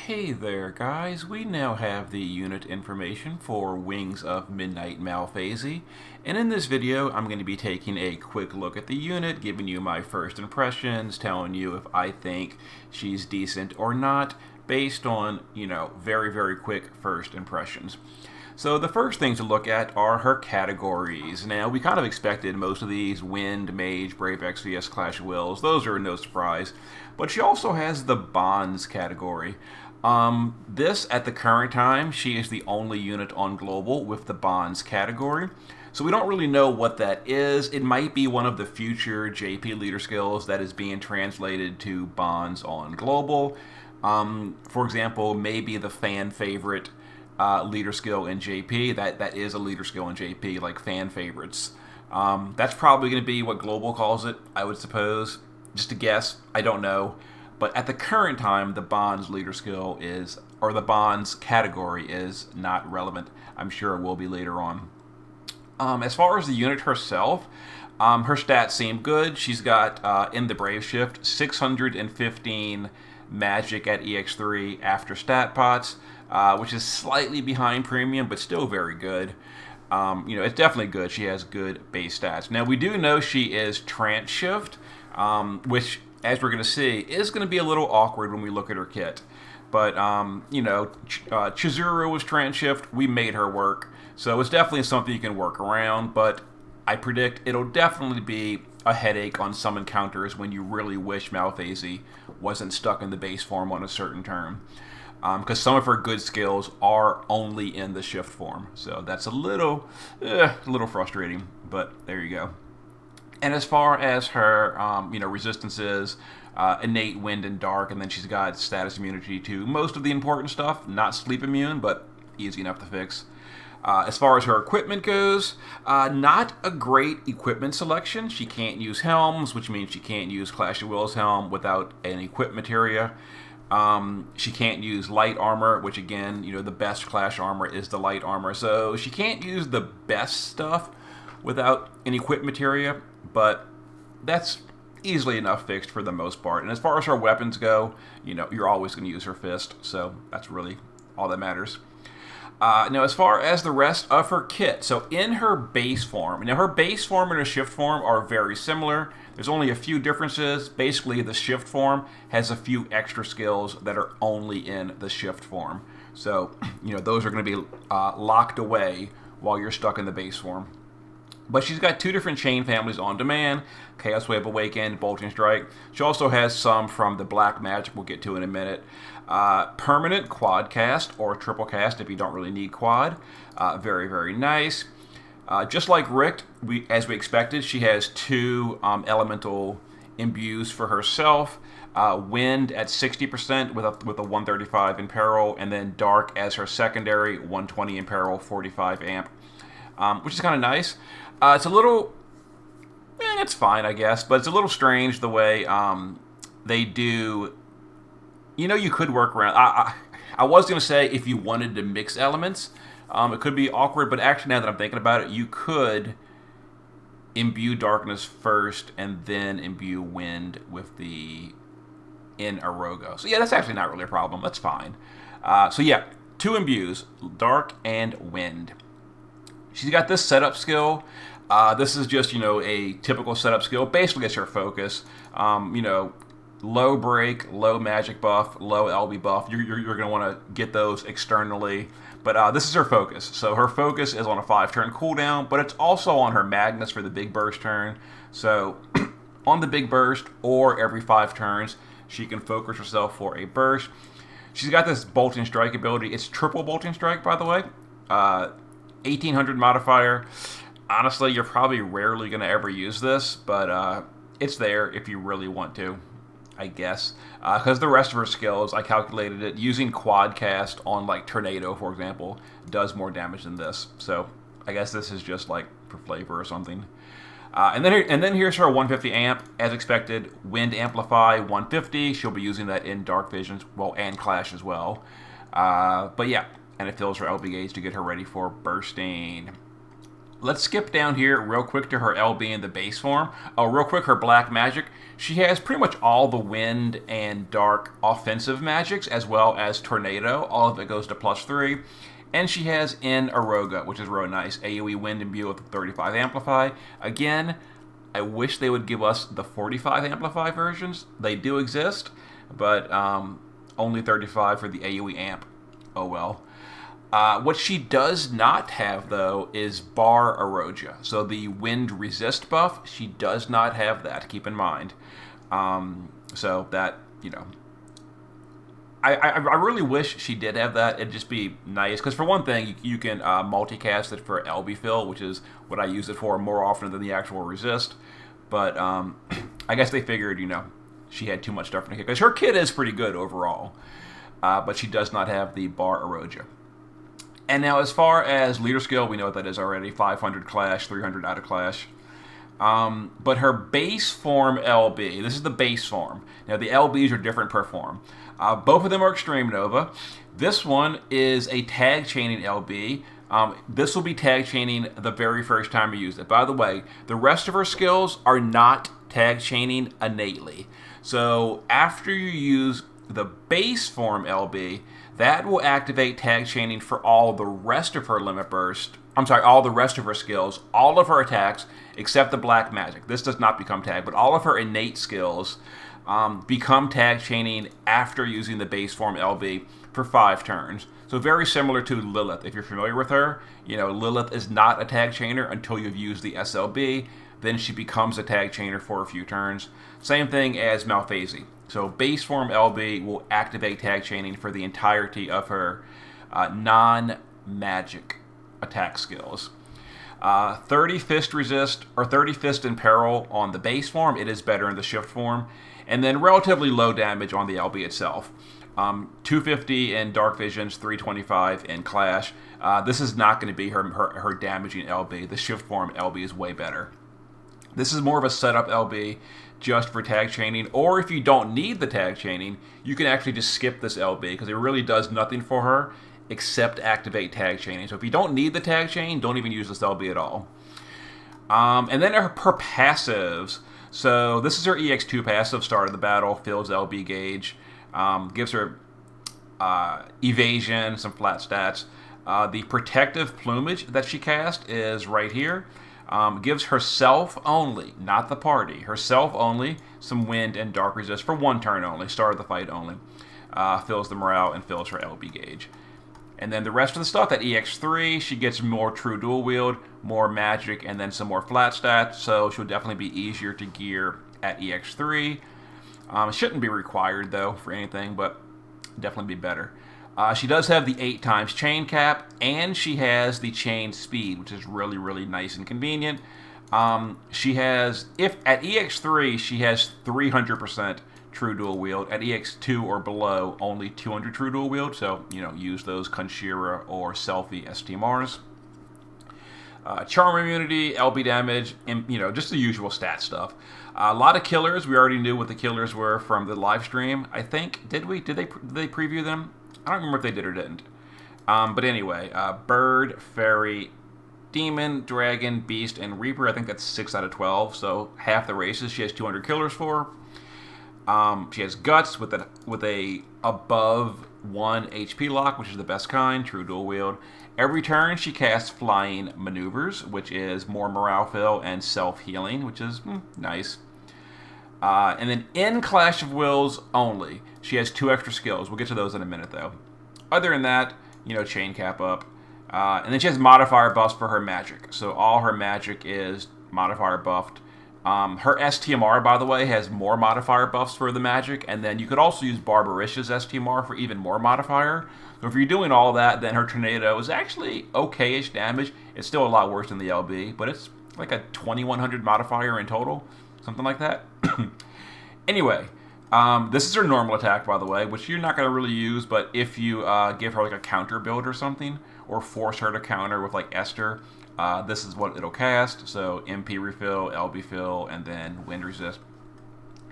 Hey there, guys. We now have the unit information for Wings of Midnight Malphasie. And in this video, I'm going to be taking a quick look at the unit, giving you my first impressions, telling you if I think she's decent or not, based on, very, very quick first impressions. So the first thing to look at are her categories. Now, we kind of expected most of these: Wind, Mage, Brave XVS, Clash of Wills. Those are no surprise. But she also has the Bonds category. This, at the current time, she is the only unit on Global with the Bonds category. So we don't really know what that is. It might be one of the future JP leader skills that is being translated to Bonds on Global. For example, maybe the fan favorite leader skill in JP. That is a leader skill in JP, like fan favorites. That's probably going to be what Global calls it, I would suppose. Just a guess. I don't know. But at the current time, the Bonds leader skill is, or the Bonds category is not relevant. I'm sure it will be later on. As far as the unit herself, her stats seem good. She's got, in the Brave Shift, 615 magic at EX3 after stat pots, which is slightly behind premium, but still very good. It's definitely good. She has good base stats. Now, we do know she is Trance Shift, which, as we're going to see, is going to be a little awkward when we look at her kit. But, Chizuru was Trance Shift. We made her work. So it's definitely something you can work around, but I predict it'll definitely be a headache on some encounters when you really wish Malphasie wasn't stuck in the base form on a certain turn. Because some of her good skills are only in the shift form. So that's a little frustrating, but there you go. And as far as her, resistances, innate, wind, and dark, and then she's got status immunity to most of the important stuff. Not sleep immune, but easy enough to fix. As far as her equipment goes, not a great equipment selection. She can't use helms, which means she can't use Clash of Wills helm without an equip materia. She can't use light armor, which again, the best Clash armor is the light armor. So she can't use the best stuff without an equip materia, but that's easily enough fixed for the most part. And as far as her weapons go, you're always going to use her fist, so that's really all that matters. Now, as far as the rest of her kit, so in her base form, now her base form and her shift form are very similar. There's only a few differences. Basically, the shift form has a few extra skills that are only in the shift form. So, those are going to be locked away while you're stuck in the base form. But she's got two different chain families on demand: Chaos Wave Awaken, Bolting Strike. She also has some from the Black Magic we'll get to in a minute. Permanent Quad Cast or Triple Cast if you don't really need Quad. Very, very nice. Just like Richt, as we expected, she has two elemental imbues for herself. Wind at 60% with a 135 in peril, and then Dark as her secondary, 120 in peril, 45 amp. Which is kind of nice. It's a little, it's fine, I guess, but it's a little strange the way they do. You could work around. I was going to say if you wanted to mix elements, it could be awkward, but actually now that I'm thinking about it, you could imbue darkness first and then imbue wind with the in Arogo. So yeah, that's actually not really a problem. That's fine. So yeah, two imbues, dark and wind. She's got this setup skill. This is just, a typical setup skill. Basically, it's her focus. Low break, low magic buff, low LB buff. You're going to want to get those externally. But this is her focus. So her focus is on a 5-turn cooldown, but it's also on her Magnus for the big burst turn. So on the big burst or every 5 turns, she can focus herself for a burst. She's got this Bolting Strike ability. It's triple Bolting Strike, by the way. 1800 modifier. Honestly, you're probably rarely going to ever use this, but it's there if you really want to, I guess. Because the rest of her skills, I calculated it, using Quad Cast on, like, Tornado, for example, does more damage than this. So I guess this is just, like, for flavor or something. And then here's her 150 amp, as expected. Wind Amplify 150. She'll be using that in Dark Visions, well, and Clash as well. But yeah. And it fills her LB gauge to get her ready for bursting. let's skip down here real quick to her LB in the base form. Oh, real quick, her black magic. She has pretty much all the wind and dark offensive magics, as well as tornado. All of it goes to +3. And she has in Aroga, which is real nice. AoE wind imbue with 35 amplify. Again, I wish they would give us the 45 amplify versions. They do exist, but only 35 for the AoE amp. Oh well. What she does not have, though, is Bar Eroja. So the wind resist buff, she does not have that, keep in mind. So that, you know, I really wish she did have that. It'd just be nice. Because for one thing, you can multicast it for LB fill, which is what I use it for more often than the actual resist. But I guess they figured, you know, she had too much stuff in her kit. Because her kit is pretty good overall. But she does not have the Bar Eroja. And now as far as leader skill, we know what that is already. 500 Clash, 300 out of Clash. But her base form LB, this is the base form. Now the LBs are different per form. Both of them are Extreme Nova. This one is a tag chaining LB. This will be tag chaining the very first time you use it. By the way, the rest of her skills are not tag chaining innately. So after you use the base form LB, that will activate tag chaining for all the rest of her limit burst. I'm sorry, all the rest of her skills, all of her attacks, except the black magic. This does not become tag, but all of her innate skills become tag chaining after using the base form LB for 5 turns. So very similar to Lilith. If you're familiar with her, you know, Lilith is not a tag chainer until you've used the SLB. Then she becomes a tag chainer for a few turns. Same thing as Malphasie. So base form LB will activate tag chaining for the entirety of her non-magic attack skills. 30 fist resist or 30 fist in peril on the base form. It is better in the shift form. And then relatively low damage on the LB itself. 250 in Dark Visions, 325 in Clash. This is not going to be her damaging LB. The shift form LB is way better. This is more of a setup LB just for tag chaining, or if you don't need the tag chaining, you can actually just skip this LB because it really does nothing for her except activate tag chaining. So if you don't need the tag chain, don't even use this LB at all. And then her passives. So this is her EX2 passive, start of the battle, fills LB gauge, gives her evasion, some flat stats. The protective plumage that she cast is right here. Gives herself only, not the party, herself only, some wind and dark resist for 1 turn only, start of the fight only. Fills the morale and fills her LB gauge. And then the rest of the stuff, that EX3, she gets more true dual wield, more magic, and then some more flat stats, so she'll definitely be easier to gear at EX3. It shouldn't be required, though, for anything, but definitely be better. She does have the 8 times chain cap, and she has the chain speed, which is really, really nice and convenient. She has, if at EX3, she has 300% true dual wield. At EX2 or below, only 200 true dual wield, so, you know, use those Kanshira or Selfie STMRs. Charm immunity, LB damage, and, you know, just the usual stat stuff. A lot of killers. We already knew what the killers were from the live stream, I think. Did we? Did they preview them? I don't remember if they did or didn't. But anyway, Bird, Fairy, Demon, Dragon, Beast, and Reaper. I think that's 6 out of 12, so half the races she has 200 killers for. She has Guts with a above 1 HP lock, which is the best kind, true dual wield. Every turn she casts Flying Maneuvers, which is more morale fill and self-healing, which is nice. And then in Clash of Wills only, she has 2 extra skills. We'll get to those in a minute, though. Other than that, you know, chain cap up. And then she has modifier buffs for her magic. So all her magic is modifier buffed. Her STMR, by the way, has more modifier buffs for the magic. And then you could also use Barbaricia's STMR for even more modifier. So if you're doing all that, then her Tornado is actually okay-ish damage. It's still a lot worse than the LB, but it's like a 2100 modifier in total. Something like that. Anyway, this is her normal attack, by the way, which you're not going to really use, but if you give her like a counter build or something, or force her to counter with like Esther, this is what it'll cast. So MP refill, LB fill, and then wind resist.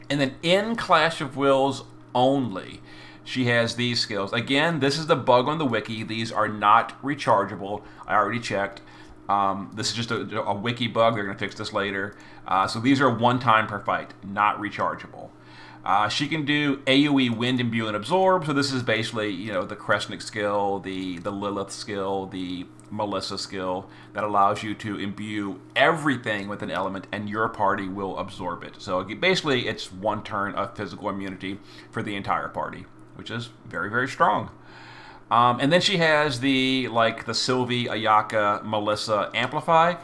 And then in Clash of Wills only, she has these skills. Again, this is the bug on the wiki. These are not rechargeable. I already checked. This is just a wiki bug. They're going to fix this later. So these are one time per fight, not rechargeable. She can do AoE Wind, Imbue, and Absorb. So this is basically, the Kresnik skill, the Lilith skill, the Melissa skill that allows you to imbue everything with an element, and your party will absorb it. So basically, it's one turn of physical immunity for the entire party, which is very, very strong. And then she has the Sylvie, Ayaka, Melissa Amplify.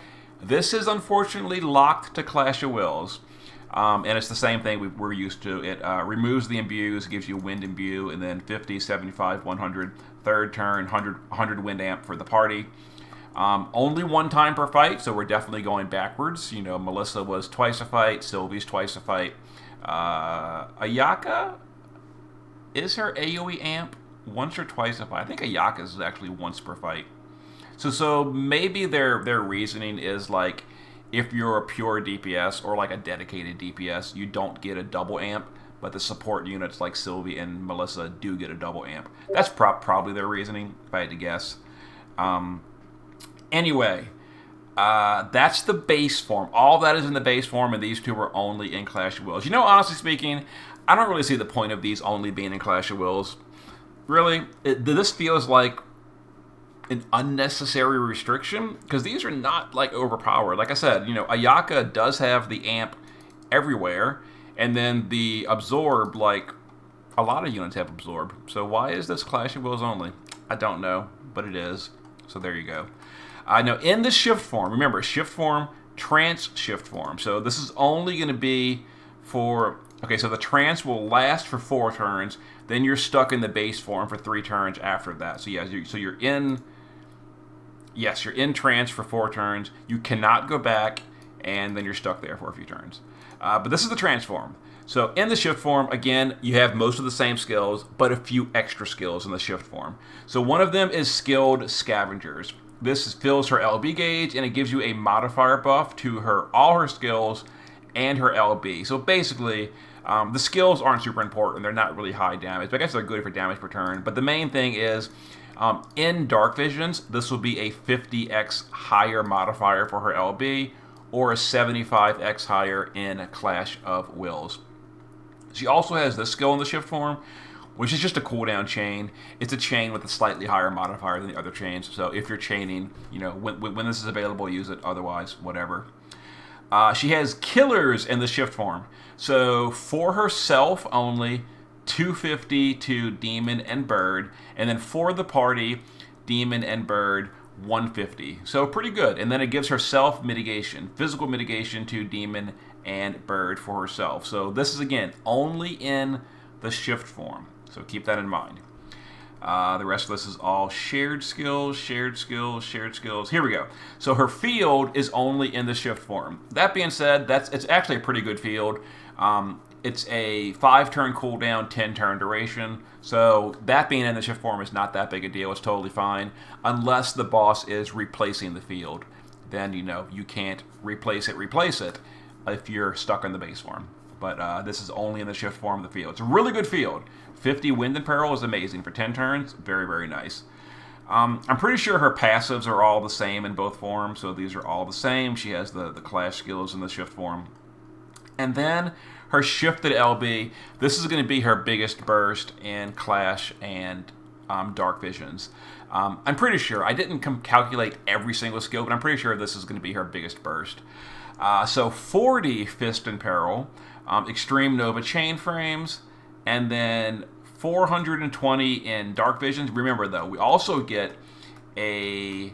This is unfortunately locked to Clash of Wills. And it's the same thing we're used to. It removes the imbues, gives you Wind Imbue, and then 50, 75, 100, third turn, 100 Wind Amp for the party. Only one time per fight, so we're definitely going backwards. Melissa was twice a fight, Sylvie's twice a fight. Ayaka, is her AoE Amp once or twice a fight? I think Ayaka's is actually once per fight. So maybe their reasoning is if you're a pure DPS or a dedicated DPS, you don't get a double amp, but the support units like Sylvie and Melissa do get a double amp. That's probably their reasoning, if I had to guess. Anyway, that's the base form. All that is in the base form, and these two are only in Clash of Wills. Honestly speaking, I don't really see the point of these only being in Clash of Wills. Really, this feels like an unnecessary restriction, because these are not overpowered. Like I said, Ayaka does have the amp everywhere, and then the absorb, a lot of units have absorb. So why is this Clash of Wills only? I don't know, but it is. So there you go. Now in the shift form, remember shift form, trance shift form. So this is only going to be for, okay, so the trance will last for 4 turns, then you're stuck in the base form for 3 turns after that. So yeah, you're in trance for 4 turns. You cannot go back, and then you're stuck there for a few turns. But this is the trance form. So in the shift form, again, you have most of the same skills, but a few extra skills in the shift form. So one of them is Skilled Scavengers. This fills her LB gauge, and it gives you a modifier buff to all her skills and her LB. So basically, the skills aren't super important. They're not really high damage, but I guess they're good for damage per turn. But the main thing is, in Dark Visions, this will be a 50x higher modifier for her LB, or a 75x higher in Clash of Wills. She also has this skill in the shift form, which is just a cooldown chain. It's a chain with a slightly higher modifier than the other chains. So if you're chaining, when this is available, use it. Otherwise, whatever. She has Killers in the shift form. So for herself only, 250 to Demon and Bird, and then for the party, Demon and Bird, 150. So pretty good. And then it gives herself mitigation, physical mitigation to Demon and Bird for herself. So this is, again, only in the shift form. So keep that in mind. The rest of this is all shared skills, shared skills, shared skills. Here we go. So her field is only in the shift form. That being said, it's actually a pretty good field. It's a 5-turn cooldown, 10-turn duration. So that being in the shift form is not that big a deal. It's totally fine. Unless the boss is replacing the field. Then, you can't replace it if you're stuck in the base form. But this is only in the shift form of the field. It's a really good field. 50 Wind and Peril is amazing for 10 turns. Very, very nice. I'm pretty sure her passives are all the same in both forms. So these are all the same. She has the clash skills in the shift form. And then her shifted LB, this is going to be her biggest burst in Clash and Dark Visions. I'm pretty sure, I didn't calculate every single skill, but I'm pretty sure this is going to be her biggest burst. So 40 Fist in Peril, Extreme Nova Chain Frames, and then 420 in Dark Visions. Remember though, we also get a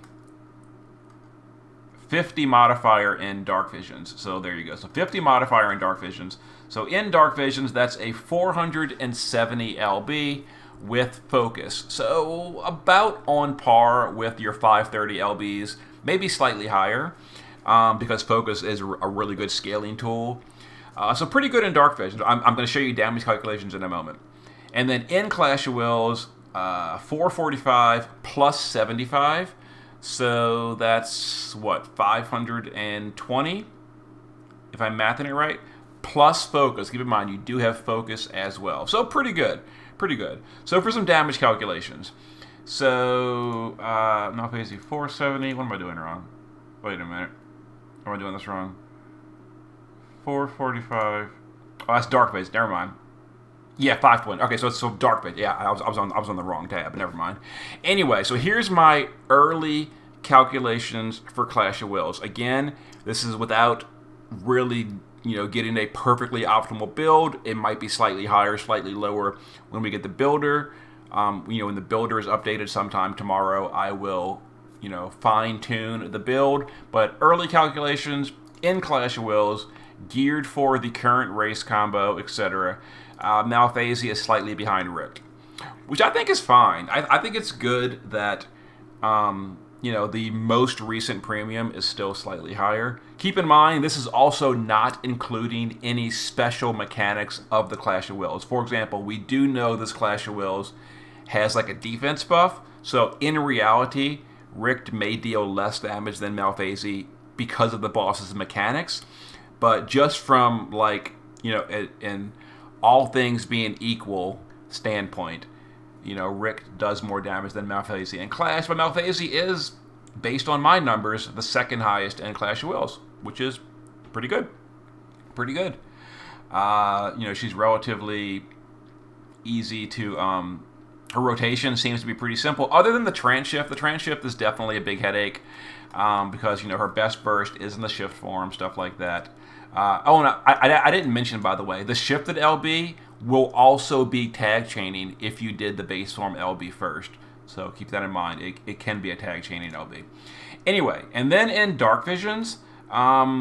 50 modifier in Dark Visions. So there you go. So 50 modifier in Dark Visions. So in Dark Visions, that's a 470 LB with Focus. So about on par with your 530 LBs, maybe slightly higher, because Focus is a really good scaling tool. So pretty good in Dark Visions. I'm going to show you damage calculations in a moment. And then in Clash of Wills, 445 plus 75. So that's, 520? If I'm mathing it right. Plus Focus. Keep in mind, you do have Focus as well. So pretty good. Pretty good. So for some damage calculations. So, Malphasie 470. What am I doing wrong? Wait a minute. Am I doing this wrong? 445. Oh, that's dark phase. Never mind. Yeah, 520. Okay, so it's so dark phase. Yeah, I was on the wrong tab. Never mind. Anyway, so here's my early calculations for Clash of Wills. Again, this is without really getting a perfectly optimal build. It might be slightly higher, slightly lower when we get the builder. When the builder is updated sometime tomorrow, I will fine tune the build. But early calculations in Clash of Wills, geared for the current race combo, etc. Malphasie is slightly behind Richt, which I think is fine. I think it's good that the most recent premium is still slightly higher. Keep in mind, this is also not including any special mechanics of the Clash of Wills. For example, we do know this Clash of Wills has like a defense buff, so in reality, Richt may deal less damage than Malphasie because of the boss's mechanics. But just from in all things being equal standpoint, Richt does more damage than Malphasie in Clash, but Malphasie is, based on my numbers, the second highest in Clash of Wills, which is pretty good. Pretty good. She's relatively easy to. Her rotation seems to be pretty simple, other than the trance shift. The trance shift is definitely a big headache because her best burst is in the shift form, stuff like that. And I didn't mention, by the way, the shifted LB will also be tag chaining if you did the base form LB first. So keep that in mind. It can be a tag chaining LB. Anyway, and then in Dark Visions,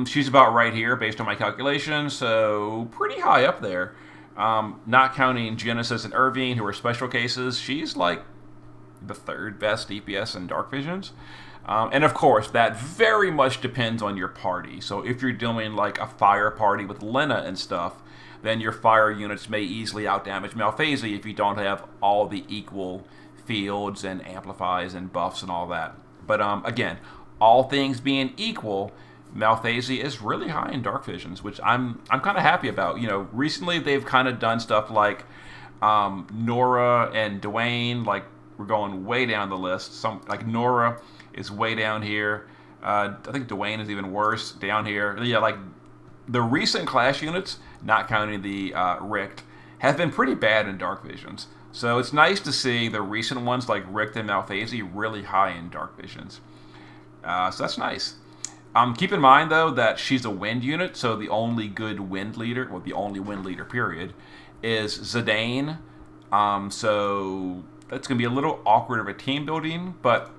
she's about right here based on my calculations, so pretty high up there. Not counting Genesis and Irvine, who are special cases, she's like the third best DPS in Dark Visions. And of course, that very much depends on your party. So if you're doing like a fire party with Lena and stuff, then your fire units may easily outdamage Malphasie if you don't have all the equal fields and amplifies and buffs and all that. But again, all things being equal, Malphasie is really high in Dark Visions, which I'm kind of happy about. Recently they've kind of done stuff like Nora and Dwayne. Like, we're going way down the list. Like Nora is way down here. I think Dwayne is even worse down here. Yeah, like the recent Clash units, not counting the Richt, have been pretty bad in Dark Visions. So it's nice to see the recent ones like Richt and Malphasie really high in Dark Visions. So that's nice. Keep in mind, though, that she's a wind unit, so the only good wind leader, well, the only wind leader, period, is Zidane. So that's going to be a little awkward of a team building, but,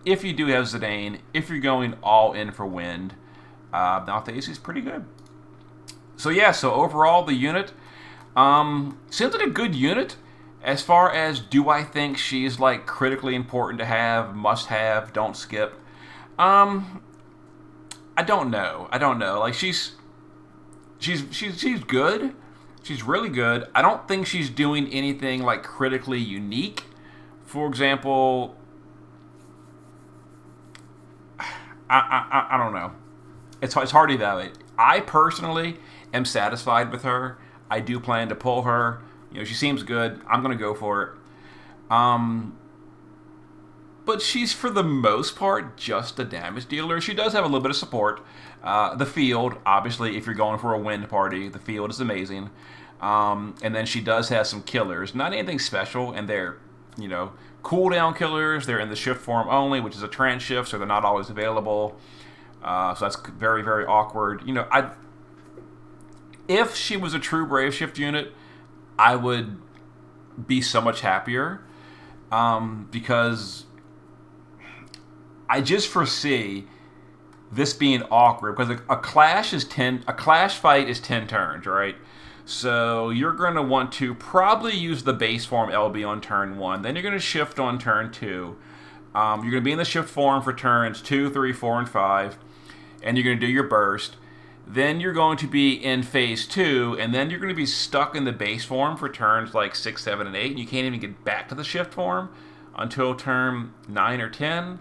if you do have Zidane, if you're going all in for wind, Malphasie's pretty good. So overall, the unit seems like a good unit. As far as, do I think she's, like, critically important to have, must have, don't skip? I don't know. Like, she's good. She's really good. I don't think she's doing anything like critically unique. For example, I don't know. It's hard to evaluate. I personally am satisfied with her. I do plan to pull her. She seems good. I'm gonna go for it. But she's, for the most part, just a damage dealer. She does have a little bit of support. The field, obviously, if you're going for a wind party, the field is amazing. And then she does have some killers. Not anything special, and they're, cooldown killers. They're in the shift form only, which is a trance shift, so they're not always available. So that's very, very awkward. If she was a true Brave Shift unit, I would be so much happier. Because I just foresee this being awkward, because a clash fight is 10 turns, right? So you're going to want to probably use the base form LB on turn 1. Then you're going to shift on turn 2. You're going to be in the shift form for turns 2, 3, 4, and 5. And you're going to do your burst. Then you're going to be in phase 2, and then you're going to be stuck in the base form for turns like 6, 7, and 8. And you can't even get back to the shift form until turn 9 or 10.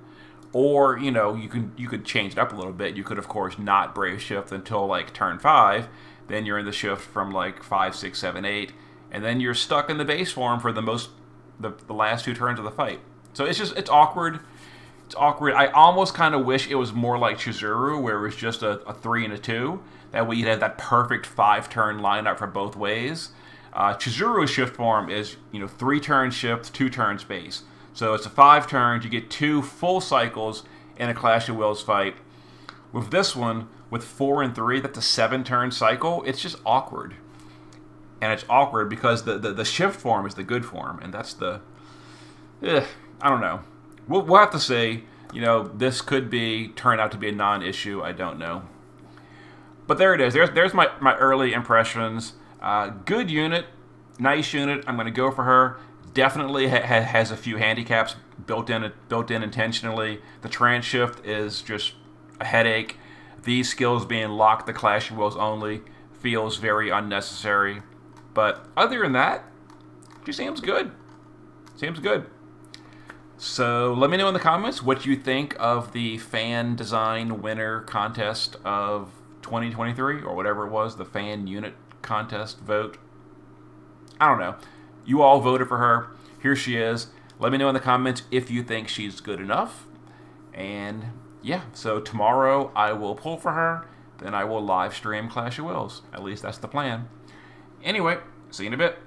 Or, you could change it up a little bit. You could, of course, not Brave Shift until like turn 5. Then you're in the shift from like 5, 6, 7, 8. And then you're stuck in the base form for the last 2 turns of the fight. So it's awkward. It's awkward. I almost kind of wish it was more like Chizuru, where it was just a 3 and a 2. That way you'd have that perfect 5-turn lineup for both ways. Chizuru's shift form is 3-turn shift, 2-turn space. So it's a 5 turns. You get 2 full cycles in a Clash of Wills fight. With this one, with 4 and 3, that's a 7-turn cycle. It's just awkward. And it's awkward because the shift form is the good form, and that's the... I don't know. We'll have to see. This could turn out to be a non-issue. I don't know. But there it is. There's my early impressions. Good unit. Nice unit. I'm going to go for her. Definitely has a few handicaps built in intentionally. The trans shift is just a headache. These skills being locked to Clash of Wills only feels very unnecessary. But other than that, she seems good. Seems good. So let me know in the comments what you think of the fan design winner contest of 2023, or whatever it was, the fan unit contest vote. I don't know. You all voted for her. Here she is. Let me know in the comments if you think she's good enough. And yeah, so tomorrow I will pull for her. Then I will live stream Clash of Wills. At least that's the plan. Anyway, see you in a bit.